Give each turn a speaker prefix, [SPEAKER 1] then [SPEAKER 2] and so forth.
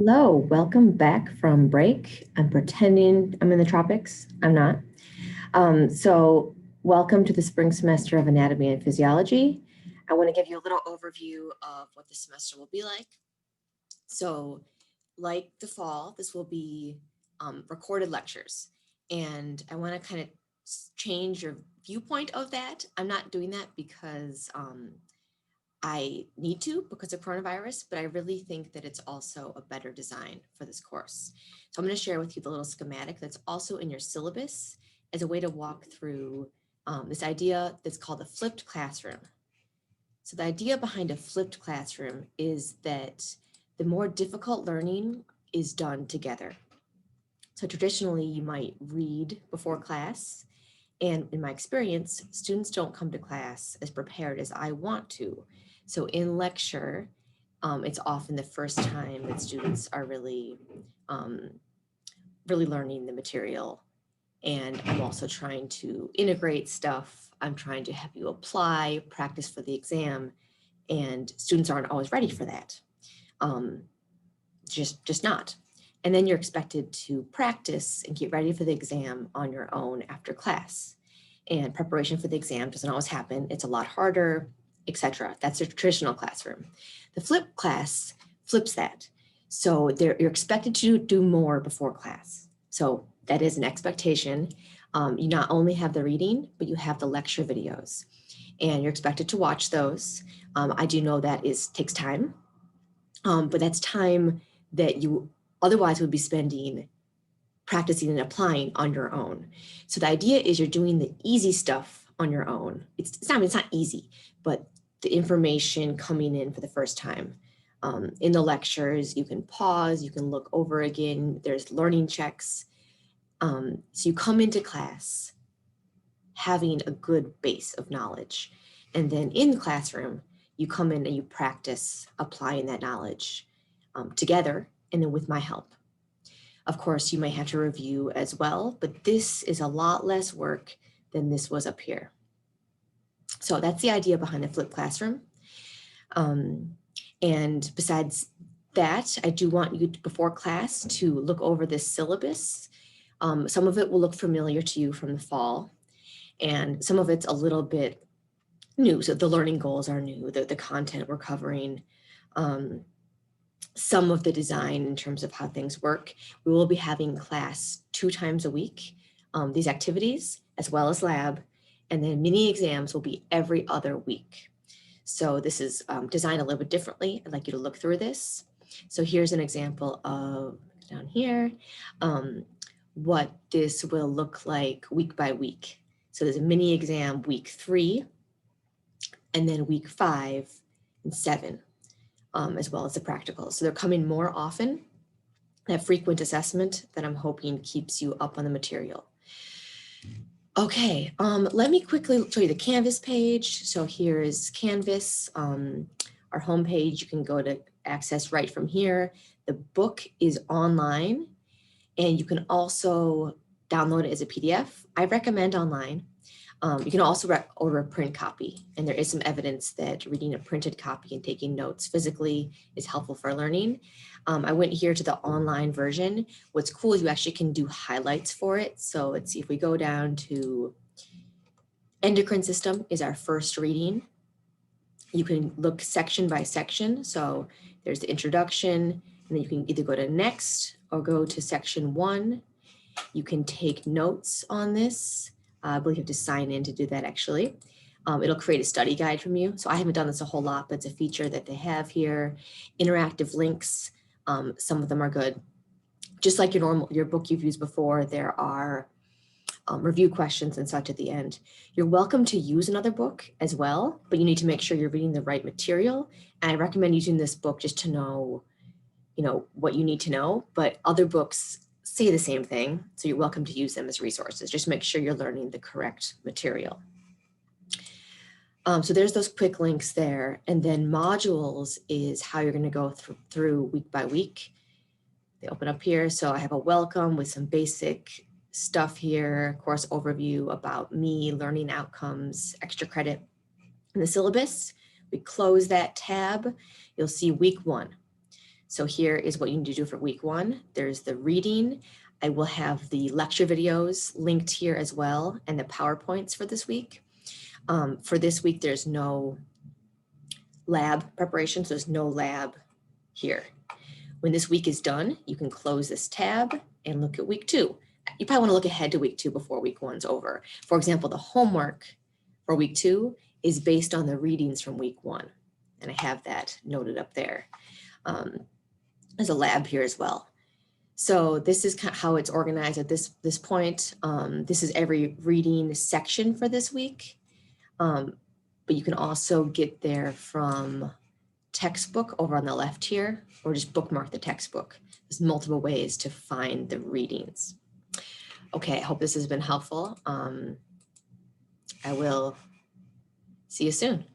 [SPEAKER 1] Hello, welcome back from break. I'm pretending I'm in the tropics. I'm not. Welcome to the spring semester of anatomy and physiology. I want to give you a little overview of what the semester will be like. So, like the fall, this will be recorded lectures. And I want to kind of change your viewpoint of that. I'm not doing that because I need to because of coronavirus, but I really think that it's also a better design for this course. So I'm going to share with you the little schematic that's also in your syllabus as a way to walk through this idea that's called a flipped classroom. So the idea behind a flipped classroom is that the more difficult learning is done together. So traditionally you might read before class, and in my experience, students don't come to class as prepared as I want to. So in lecture, it's often the first time that students are um, really learning the material. And I'm also trying to integrate stuff. I'm trying to have you apply, practice for the exam, and students aren't always ready for that. Um, just not. And then you're expected to practice and get ready for the exam on your own after class. And preparation for the exam doesn't always happen. It's a lot harder, etc. That's a traditional classroom. The flipped class flips that. So you're expected to do more before class. So that is an expectation. You not only have the reading, but you have the lecture videos. And you're expected to watch those. I do know that takes time, but that's time that you otherwise would be spending practicing and applying on your own. So the idea is you're doing the easy stuff on your own. It's not easy, but the information coming in for the first time. In the lectures, you can pause, you can look over again, there's learning checks. So you come into class having a good base of knowledge. And then in the classroom, you come in and you practice applying that knowledge together and then with my help. Of course, you may have to review as well, but this is a lot less work than this was up here. So that's the idea behind the flipped classroom. And besides that, I do want you before class to look over this syllabus. Some of it will look familiar to you from the fall, and some of it's a little bit new. So the learning goals are new, the content we're covering, some of the design in terms of how things work. We will be having class 2 times a week, these activities as well as lab, and then mini exams will be every other week. So this is designed a little bit differently. I'd like you to look through this. So here's an example of down here, what this will look like week by week. So there's a mini exam week 3, and then week 5 and 7. As well as the practical. So they're coming more often. That frequent assessment that I'm hoping keeps you up on the material. Okay, let me quickly show you the Canvas page. So here is Canvas, our homepage. You can go to access right from here. The book is online, and you can also download it as a PDF. I recommend online. You can also order a print copy, and there is some evidence that reading a printed copy and taking notes physically is helpful for learning. I went here to the online version. What's cool is you actually can do highlights for it. So let's see if we go down to endocrine system is our first reading. You can look section by section. So there's the introduction, and then you can either go to next or go to section 1. You can take notes on this. I believe you have to sign in to do that actually. It'll create a study guide from you. So I haven't done this a whole lot, but it's a feature that they have here. Interactive links, some of them are good. Just like your book you've used before, there are review questions and such at the end. You're welcome to use another book as well, but you need to make sure you're reading the right material. And I recommend using this book just to know, what you need to know, but other books say the same thing. So you're welcome to use them as resources. Just make sure you're learning the correct material. So there's those quick links there. And then modules is how you're going to go through week by week. They open up here. So I have a welcome with some basic stuff here, course overview about me, learning outcomes, extra credit in the syllabus. We close that tab. You'll see week 1. So here is what you need to do for week 1. There's the reading. I will have the lecture videos linked here as well, and the PowerPoints for this week. For this week, there's no lab preparation, so there's no lab here. When this week is done, you can close this tab and look at week 2. You probably want to look ahead to week 2 before week 1's over. For example, the homework for week 2 is based on the readings from week 1. And I have that noted up there. There's a lab here as well. So this is kind of how it's organized at this point. This is every reading section for this week. But you can also get there from textbook over on the left here, or just bookmark the textbook. There's multiple ways to find the readings. Okay, I hope this has been helpful. I will see you soon.